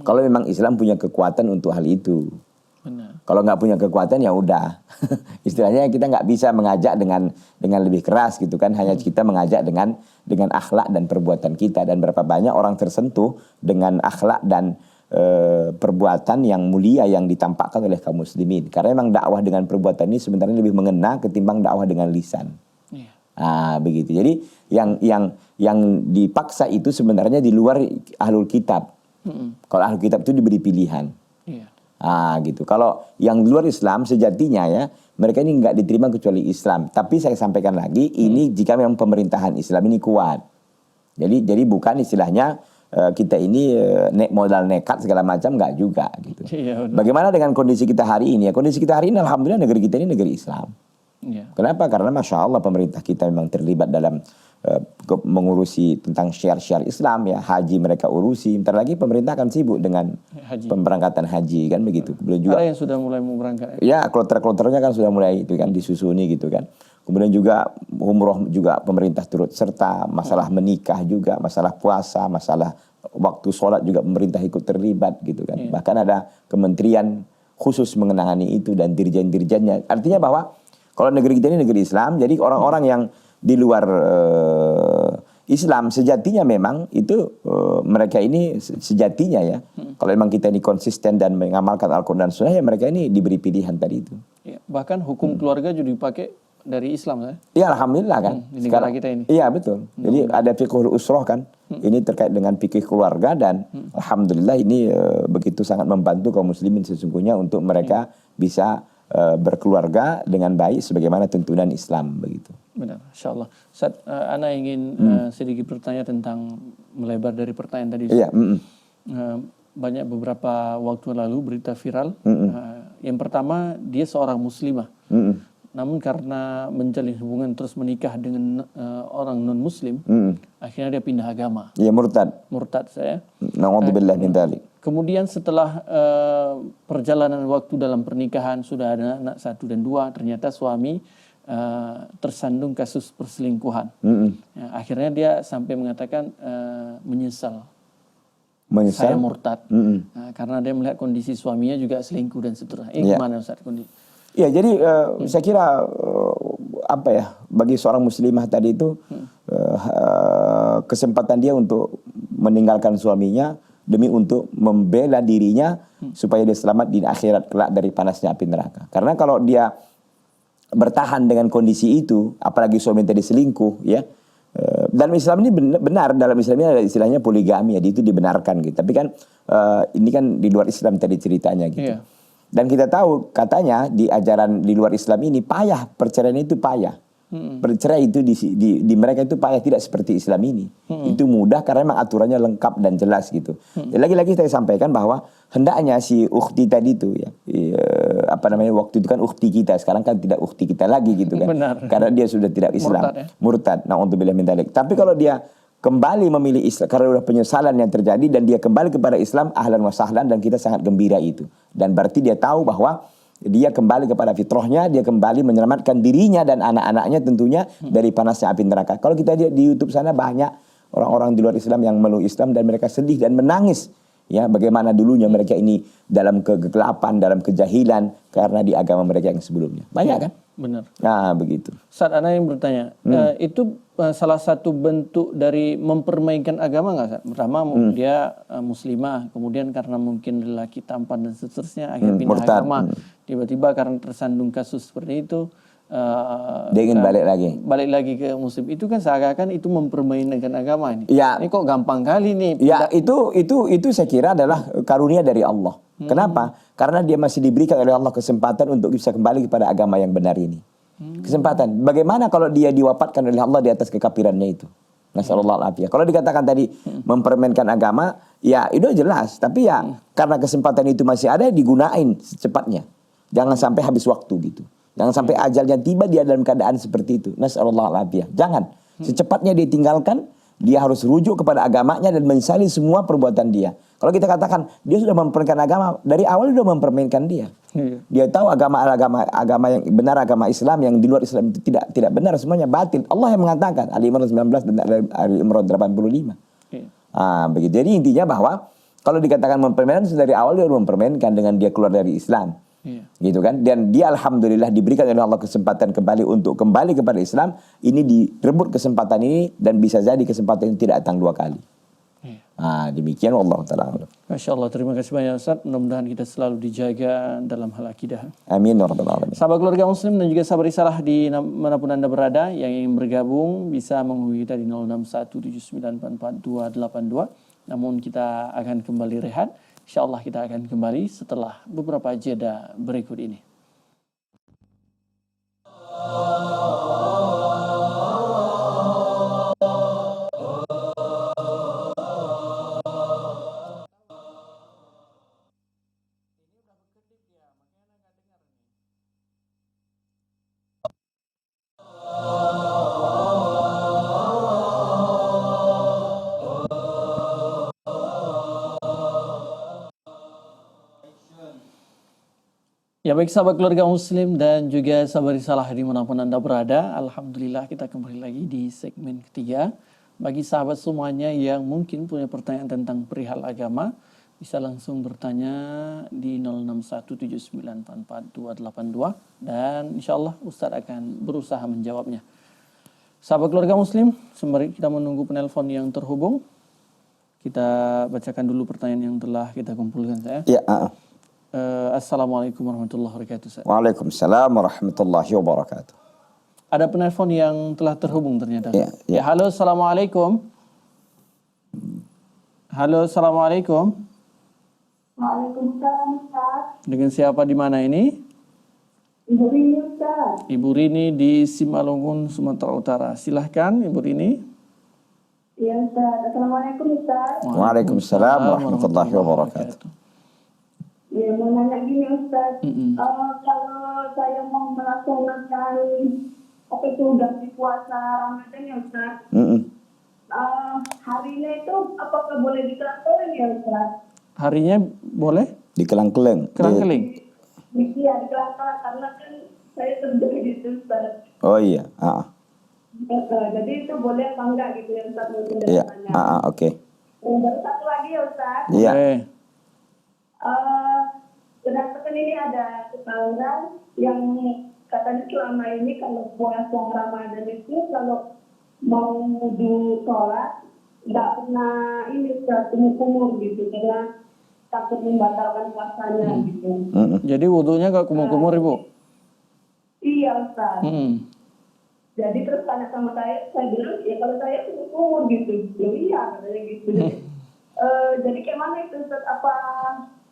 Kalau memang Islam punya kekuatan untuk hal itu. Benar. Kalau nggak punya kekuatan ya udah. Istilahnya kita nggak bisa mengajak dengan lebih keras gitu kan. Hanya kita mengajak dengan akhlak dan perbuatan kita. Dan berapa banyak orang tersentuh dengan akhlak dan perbuatan yang mulia yang ditampakkan oleh kaum muslimin. Karena memang dakwah dengan perbuatan ini sebenarnya lebih mengena ketimbang dakwah dengan lisan. Begitu. Jadi yang dipaksa itu sebenarnya di luar ahlul kitab. Kalau ahlul kitab itu diberi pilihan. Gitu. Kalau yang di luar Islam sejatinya ya mereka ini nggak diterima kecuali Islam. Tapi saya sampaikan lagi ini jika memang pemerintahan Islam ini kuat. Jadi bukan istilahnya kita ini modal nekat segala macam, nggak juga gitu. Bagaimana dengan kondisi kita hari ini? Ya, kondisi kita hari ini alhamdulillah negeri kita ini negeri Islam. Kenapa? Karena Masya Allah pemerintah kita memang terlibat dalam mengurusi tentang syiar-syiar Islam ya, haji mereka urusi. Bentar lagi pemerintah akan sibuk dengan pemberangkatan haji kan begitu. Kemudian juga ada yang sudah mulai memberangkat. Ya, kloter-kloternya kan sudah mulai itu kan disusuni gitu kan. Kemudian juga umroh juga pemerintah turut serta, masalah menikah juga, masalah puasa, masalah waktu sholat juga pemerintah ikut terlibat gitu kan. Bahkan ada kementerian khusus mengenangani itu dan dirjen-dirjennya. Artinya bahwa kalau negeri kita ini negeri Islam, jadi orang-orang yang di luar Islam sejatinya memang itu mereka ini sejatinya ya. Kalau memang kita ini konsisten dan mengamalkan Al-Quran dan Sunnah ya mereka ini diberi pilihan tadi itu. Ya, bahkan hukum keluarga juga dipakai dari Islam ya? Iya alhamdulillah kan. Di negara kita ini. Iya betul. Jadi ada fiqhul usroh kan. Ini terkait dengan fikih keluarga dan alhamdulillah ini begitu sangat membantu kaum muslimin sesungguhnya untuk mereka bisa berkeluarga dengan baik sebagaimana tuntunan Islam begitu. Benar, insyaallah. Ustaz, ana ingin sedikit bertanya tentang melebar dari pertanyaan tadi. Iya. Banyak beberapa waktu lalu berita viral. Yang pertama dia seorang muslimah. Namun karena menjalin hubungan terus menikah dengan orang non muslim, akhirnya dia pindah agama. Iya, murtad. Murtad saya. Na'udzubillah min dzalik. Kemudian setelah perjalanan waktu dalam pernikahan sudah ada anak 1 dan 2, ternyata suami tersandung kasus perselingkuhan. Akhirnya dia sampai mengatakan menyesal. Saya murtad. Karena dia melihat kondisi suaminya juga selingkuh dan seterusnya. Gimana Ustaz kondisi? Ya, jadi saya kira apa ya, bagi seorang muslimah tadi itu kesempatan dia untuk meninggalkan suaminya demi untuk membela dirinya supaya dia selamat di akhirat kelak dari panasnya api neraka. Karena kalau dia bertahan dengan kondisi itu, apalagi suami tadi selingkuh, ya. Dalam Islam ini benar, dalam Islam ini ada istilahnya poligami, ya, itu dibenarkan gitu. Tapi kan ini kan di luar Islam tadi ceritanya gitu. Iya. Dan kita tahu katanya di ajaran di luar Islam ini payah, perceraian itu payah. Bercerai itu di mereka itu payah, tidak seperti Islam ini. Itu mudah karena memang aturannya lengkap dan jelas gitu. Dan lagi-lagi saya sampaikan bahwa hendaknya si ukhti tadi itu ya, apa namanya, waktu itu kan ukhti kita, sekarang kan tidak ukhti kita lagi gitu kan. Benar. Karena dia sudah tidak Islam, Murtad, ya? murtad. Na'udzubillah min dzalik. Tapi kalau dia kembali memilih Islam karena sudah penyesalan yang terjadi dan dia kembali kepada Islam, ahlan wa sahlan, dan kita sangat gembira itu. Dan berarti dia tahu bahwa dia kembali kepada fitrahnya, dia kembali menyelamatkan dirinya dan anak-anaknya tentunya dari panasnya api neraka. Kalau kita lihat di YouTube sana banyak orang-orang di luar Islam yang meluk Islam dan mereka sedih dan menangis. Ya, bagaimana dulunya mereka ini dalam kegelapan, dalam kejahilan karena di agama mereka yang sebelumnya. Banyak kan? Benar. Nah, begitu. Saat Ana yang bertanya, itu salah satu bentuk dari mempermainkan agama nggak? Pertama dia muslimah, kemudian karena mungkin lelaki tampan dan seterusnya akhirnya pindah murtad. agama. Tiba-tiba karena tersandung kasus seperti itu, Dia ingin balik lagi. Balik lagi ke muslim. Itu kan seakan-akan itu mempermainkan agama ini. Ya. Ini kok gampang kali nih. Ya, itu saya kira adalah karunia dari Allah. Kenapa? Karena dia masih diberikan oleh Allah kesempatan untuk bisa kembali kepada agama yang benar ini. Kesempatan. Bagaimana kalau dia diwafatkan oleh Allah di atas kekafirannya itu? Nasallallahu alaihi. Kalau dikatakan tadi mempermainkan agama, ya itu jelas. Tapi ya karena kesempatan itu masih ada, digunain secepatnya. Jangan sampai habis waktu gitu. Jangan sampai ajalnya tiba dia dalam keadaan seperti itu. Nasallallahu alaihi. Jangan. Secepatnya dia tinggalkan. Dia harus rujuk kepada agamanya dan menyesali semua perbuatan dia. Kalau kita katakan dia sudah mempermainkan agama, dari awal sudah mempermainkan dia. Dia tahu agama yang benar, agama Islam yang di luar Islam itu tidak benar, semuanya batil. Allah yang mengatakan Ali Imran 19 dan Ali Imran 85. Begitu. Jadi intinya bahwa kalau dikatakan mempermainkan, dari awal dia mempermainkan dengan dia keluar dari Islam. Gitu kan, dan dia alhamdulillah diberikan oleh Allah kesempatan kembali untuk kembali kepada Islam. Ini direbut kesempatan ini dan bisa jadi kesempatan ini tidak datang dua kali. Demikian Allah taala. Masya Allah, terima kasih banyak Ustaz. Mudah-mudahan kita selalu dijaga dalam hal akidah. Amin ya rabbal alamin. Sahabat keluarga muslim dan juga sahabat risalah di manapun Anda berada yang ingin bergabung bisa menghubungi kita di 0617944282. Namun kita akan kembali rehat. InsyaAllah kita akan kembali setelah beberapa jeda berikut ini. Ya baik sahabat keluarga muslim dan juga sahabat risalah dimanapun Anda berada. Alhamdulillah kita kembali lagi di segmen ketiga. Bagi sahabat semuanya yang mungkin punya pertanyaan tentang perihal agama, bisa langsung bertanya di 0617944282 dan insya Allah Ustadz akan berusaha menjawabnya. Sahabat keluarga muslim, sembari kita menunggu penelpon yang terhubung, kita bacakan dulu pertanyaan yang telah kita kumpulkan saya. Ya. Assalamualaikum warahmatullahi wabarakatuh. Waalaikumsalam warahmatullahi wabarakatuh. Ada penelpon yang telah terhubung ternyata. Ya. Halo, assalamualaikum. Halo, assalamualaikum. Waalaikumsalam, Ustaz. Dengan siapa di mana ini? Ibu Rini, Ustaz. Ibu Rini di Simalungun, Sumatera Utara. Silahkan Ibu Rini. Iya, Ustaz. Assalamualaikum, Ustaz. Waalaikumsalam warahmatullahi wabarakatuh. Ya, mau nanya gini, Ustaz. Kalau saya mau melaksanakan udah di puasa Ramadan ya, Ustaz. Harinya itu apakah boleh dikelang-keling ya, Ustaz? Harinya boleh? Dikelang-keling. Kelang-keling. Iya, dikelang-keling karena kan saya kerja gitu, Ustaz. Oh iya. Jadi itu boleh apa enggak gitu ya, Ustaz? Iya. Oke. Baru satu lagi ya, Ustaz. Iya. Berdasarkan ini ada tetangga yang katanya selama ini kalau puasa Ramadan itu kalau mau wudu sholat nggak pernah ini Ustaz, kumur-kumur gitu karena takut membatalkan puasanya gitu. Jadi wudhunya gak kumur-kumur Ibu? Iya Ustaz. Jadi terus tanya sama saya bilang ya kalau saya kumur gitu. Ya iya katanya gitu. Jadi kayak mana itu Ustaz, apa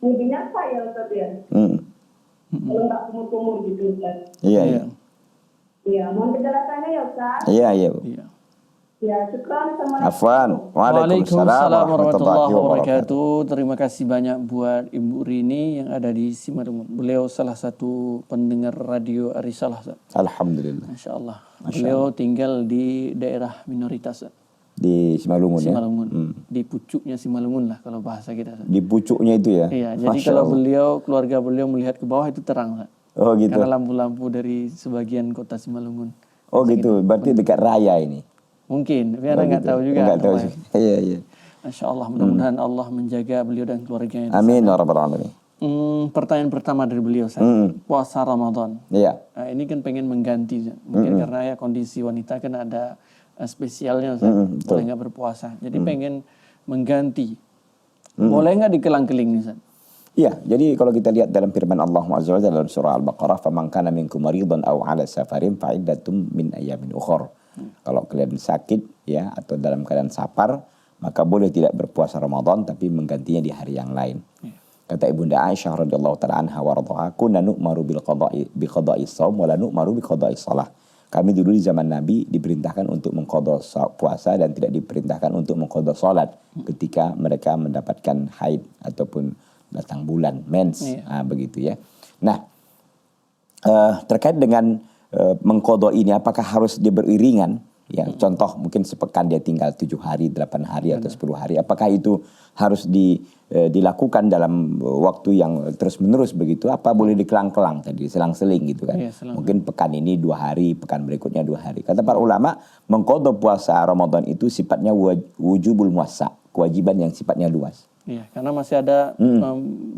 wudhunya saya Ustaz ya? Kalau nggak kumur-kumur gitu Ustaz. Iya. Iya, mohon penjelasannya ya Ustaz. Iya, Bu. Ya, syukran. Afwan. Waalaikumsalam warahmatullahi wabarakatuh. Terima kasih banyak buat Ibu Rini yang ada di Simalungun. Beliau salah satu pendengar radio Arisalah. Alhamdulillah. Masya Allah. Beliau tinggal di daerah minoritas. Di Simalungun ya? Simalungun. Di pucuknya Simalungun lah kalau bahasa kita. Di pucuknya itu ya? Iya, jadi kalau keluarga beliau melihat ke bawah itu terang. Oh gitu. Karena lampu-lampu dari sebagian kota Simalungun. Oh gitu, berarti dekat raya ini? Mungkin, tapi Anda nggak tahu juga. Nggak tahu sih. Iya. Masya Allah, mudah-mudahan Allah menjaga beliau dan keluarganya. Amin ya rabbal alamin. Pertanyaan pertama dari beliau, puasa Ramadan. Iya. Nah, ini kan pengen mengganti, mungkin karena ya kondisi wanita kan ada spesialnya, boleh nggak berpuasa. Jadi pengen mengganti. Boleh nggak dikelang-keling nih, Ustaz? Iya, jadi kalau kita lihat dalam firman Allah Azza wa Jalla dalam surah Al-Baqarah, "Faman kana minkum maridan aw 'ala safarin fa'iddatum min ayyamin ukhra." Kalau kalian sakit ya atau dalam keadaan safar, maka boleh tidak berpuasa Ramadan tapi menggantinya di hari yang lain. Kata Ibunda Aisyah radhiyallahu taala anha wa radhaha, "Kunna nu'maru bil qada'i shaum wa la nu'maru bi qada'i shalah." Kami dulu di zaman Nabi diperintahkan untuk mengqadha puasa dan tidak diperintahkan untuk mengqadha salat ketika mereka mendapatkan haid ataupun datang bulan mens, begitu ya. Nah, terkait dengan mengqadha ini apakah harus dia beriringan? Ya, contoh mungkin sepekan dia tinggal 7 hari, 8 hari atau 10 hari. Apakah itu harus dilakukan dalam waktu yang terus-menerus begitu? Apa boleh dikelang-kelang tadi, selang-seling gitu kan? Mungkin pekan ini 2 hari, pekan berikutnya 2 hari. Kata para ulama, mengqadha puasa Ramadan itu sifatnya wujubul muwassa, kewajiban yang sifatnya luas. Iya, karena masih ada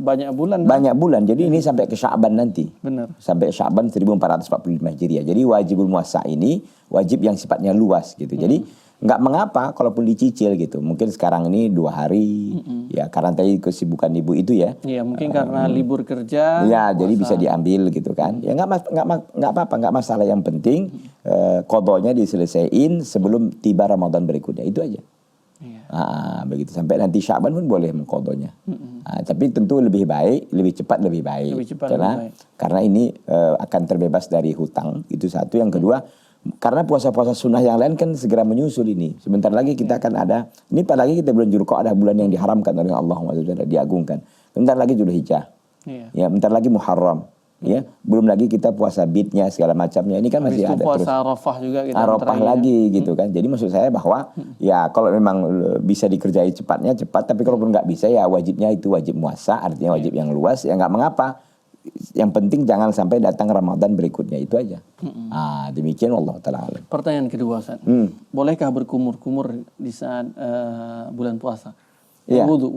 banyak bulan. Banyak bulan. Jadi ini sampai ke Sya'ban nanti. Benar. Sampai Sya'ban 1445 Hijriah. Jadi wajibul muwassa ini wajib yang sifatnya luas gitu. Jadi nggak mengapa kalaupun dicicil gitu. Mungkin sekarang ini 2 hari. Ya karena tadi kesibukan ibu itu ya. Iya, mungkin karena libur kerja. Ya, jadi bisa diambil gitu kan. Ya nggak apa-apa, nggak masalah. Yang penting qadanya diselesaikan sebelum tiba Ramadan berikutnya. Itu aja. Begitu sampai nanti Sya'ban pun boleh mengqadanya. Tapi tentu lebih baik, lebih cepat lebih baik. Karena ini akan terbebas dari hutang. Itu satu. Yang kedua, karena puasa-puasa sunnah yang lain kan segera menyusul ini. Sebentar lagi kita akan ada. Ini apalagi kita bulan Dzulqa'dah, bulan yang diharamkan oleh Allah SWT, diagungkan. Bentar lagi Dzulhijjah. Ya, bentar lagi Muharram. Ya, belum lagi kita puasa bidnya segala macamnya. Ini kan masih ada puasa terus. Arafah juga kita Arafah lagi gitu kan. Jadi maksud saya bahwa ya kalau memang bisa dikerjai cepatnya cepat, tapi kalaupun nggak bisa ya wajibnya itu wajib muasa, artinya wajib yang luas, ya nggak mengapa. Yang penting jangan sampai datang Ramadan berikutnya, itu aja. Demikian Allah taala alam. Pertanyaan kedua, Ustaz. Bolehkah berkumur-kumur di saat bulan puasa? Wudu.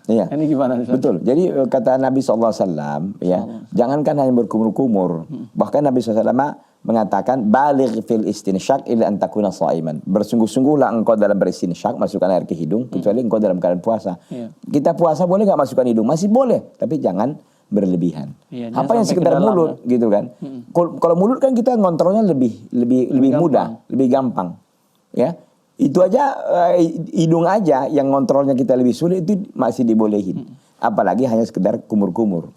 Iya. Ini gimana? Ustaz? Betul. Jadi kata Nabi SAW, ya, jangankan hanya berkumur-kumur. Bahkan Nabi SAW mengatakan, baligh fil istinsyak illa an takuna shaiman. Bersungguh-sungguhlah engkau dalam beristinsyak, masukkan air ke hidung, kecuali engkau dalam keadaan puasa. Kita puasa boleh nggak masukkan hidung? Masih boleh, tapi jangan berlebihan. Apa yang sekedar mulut, gitu kan? Kalau mulut kan kita ngontrolnya lebih mudah, lebih gampang. Ya. Itu aja hidung aja yang ngontrolnya kita lebih sulit, itu masih dibolehin. Apalagi hanya sekedar kumur-kumur.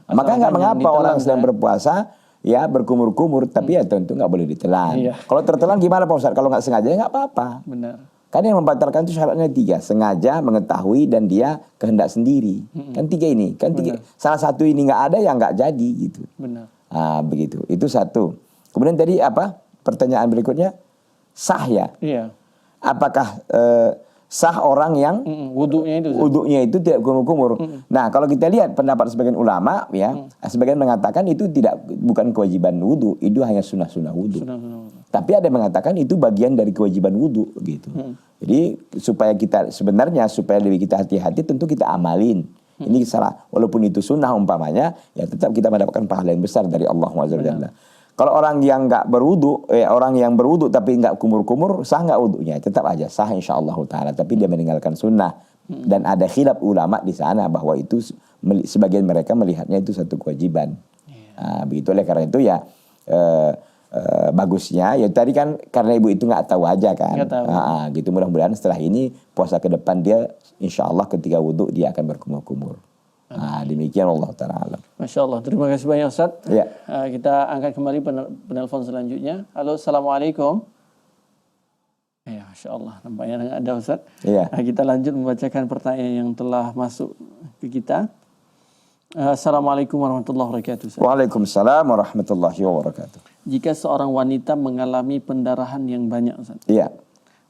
Maka nggak mengapa orang sedang berpuasa ya berkumur-kumur, tapi ya tentu nggak boleh ditelan. Kalau tertelan gimana Pak Ustadz? Kalau nggak sengaja nggak apa-apa. Benar. Kan yang membatalkan itu syaratnya 3, sengaja, mengetahui, dan dia kehendak sendiri. Kan 3 ini. Kan 3. Salah satu ini nggak ada ya nggak jadi gitu. Benar. Begitu. Itu satu. Kemudian tadi apa? Pertanyaan berikutnya, sah ya? Iya. Apakah sah orang yang wudunya itu tidak kumur-kumur? Nah, kalau kita lihat pendapat sebagian ulama ya, sebagian mengatakan itu bukan kewajiban wudu, itu hanya sunnah-sunnah wudu. Tapi ada yang mengatakan itu bagian dari kewajiban wudu gitu. Jadi supaya lebih kita hati-hati, tentu kita amalin. Ini salah, walaupun itu sunnah umpamanya, ya tetap kita mendapatkan pahala yang besar dari Allah SWT. Kalau orang yang nggak berwudu, orang yang berwudu tapi nggak kumur-kumur, sah nggak wudunya? Tetap aja sah insyaallah taala. Tapi dia meninggalkan sunnah. Dan ada khilaf ulama di sana bahwa itu sebagian mereka melihatnya itu satu kewajiban. Begitu, oleh karena itu ya bagusnya ya tadi kan karena ibu itu nggak tahu aja kan. Gitu, mudah-mudahan setelah ini puasa ke depan dia insyaallah ketika wudu dia akan berkumur-kumur. Demikian Allah Ta'ala. Masya Allah, terima kasih banyak Ustaz. Ya. Kita angkat kembali penelpon selanjutnya. Halo, Assalamualaikum. Ya, Masya Allah, nampaknya ada Ustaz. Ya. Kita lanjut membacakan pertanyaan yang telah masuk ke kita. Assalamualaikum warahmatullahi wabarakatuh Ustaz. Waalaikumsalam warahmatullahi wabarakatuh. Jika seorang wanita mengalami pendarahan yang banyak Ustaz, Iya.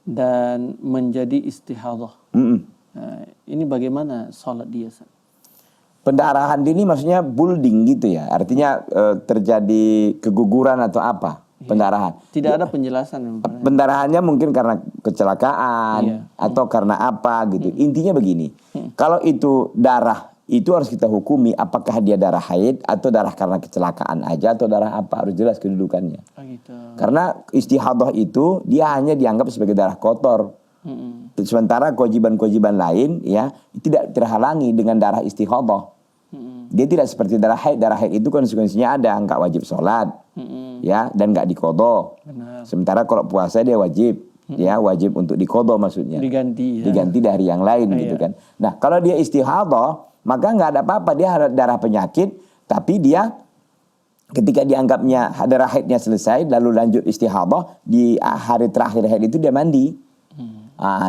dan menjadi istihadah, ini bagaimana sholat dia Ustaz? Pendarahan dini maksudnya bulding gitu ya. Artinya terjadi keguguran atau apa? Pendarahan. Tidak ada penjelasan. Pendarahannya mungkin karena kecelakaan atau karena apa gitu. Intinya begini. Kalau itu darah, itu harus kita hukumi apakah dia darah haid atau darah karena kecelakaan aja atau darah apa, harus jelas kedudukannya. Gitu. Karena istihadah itu dia hanya dianggap sebagai darah kotor. Sementara kewajiban-kewajiban lain ya tidak terhalangi dengan darah istihadah. Dia tidak seperti darah haid. Darah haid itu konsekuensinya ada, nggak wajib sholat, ya, dan nggak diqadha. Sementara kalau puasa dia wajib, ya, wajib untuk diqadha maksudnya. Diganti dari yang lain gitu kan. Nah, kalau dia istihadah, maka nggak ada apa-apa, dia ada darah penyakit, tapi dia ketika dianggapnya darah haidnya selesai, lalu lanjut istihadah, di hari terakhir haid itu dia mandi.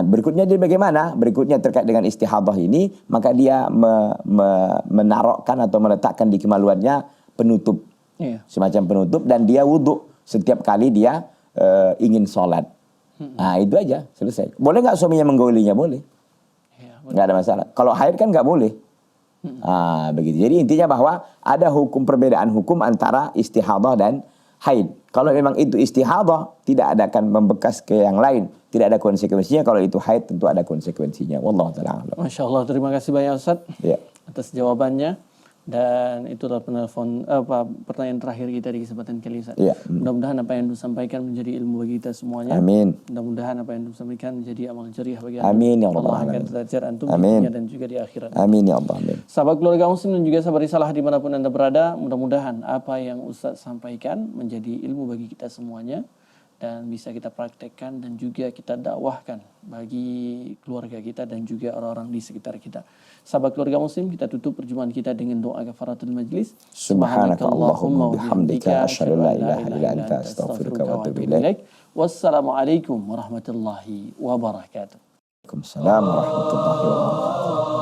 Berikutnya dia bagaimana? Berikutnya terkait dengan istihadah ini, maka dia menarokkan atau meletakkan di kemaluannya penutup, semacam penutup, dan dia wudhu setiap kali dia ingin sholat. Itu aja, selesai. Boleh nggak suaminya menggaulinya? Boleh, nggak ada masalah. Kalau haid kan nggak boleh. Begitu. Jadi intinya bahwa ada perbedaan hukum antara istihadah dan haid. Kalau memang itu istihadah, tidak ada akan membekas ke yang lain, tidak ada konsekuensinya. Kalau itu haid, tentu ada konsekuensinya. Wallahu ta'ala a'lam. Masya Allah, terima kasih banyak Ustaz atas jawabannya. Dan itu adalah pertanyaan terakhir kita di kesempatan kali ini. Mudah-mudahan apa yang disampaikan menjadi ilmu bagi kita semuanya. Amin. Mudah-mudahan apa yang disampaikan menjadi amal jariah bagi anda. Amin ya Allah Allah. akan derajat antum di Amin. dunia dan juga di akhirat. Amin ya Allah. Amin. Sahabat keluarga muslim dan juga sahabat risalah dimanapun anda berada, mudah-mudahan apa yang Ustaz sampaikan menjadi ilmu bagi kita semuanya dan bisa kita praktekkan dan juga kita dakwahkan bagi keluarga kita dan juga orang-orang di sekitar kita. Sahabat keluarga muslim, kita tutup perjumpaan kita dengan doa kafaratul majlis. Subhanakallahumma bihamdika asyhadu an la ilaha illa anta astaghfiruka wa atubu ilaik. Wassalamualaikum warahmatullahi wabarakatuh. Waalaikumsalam warahmatullahi wabarakatuh.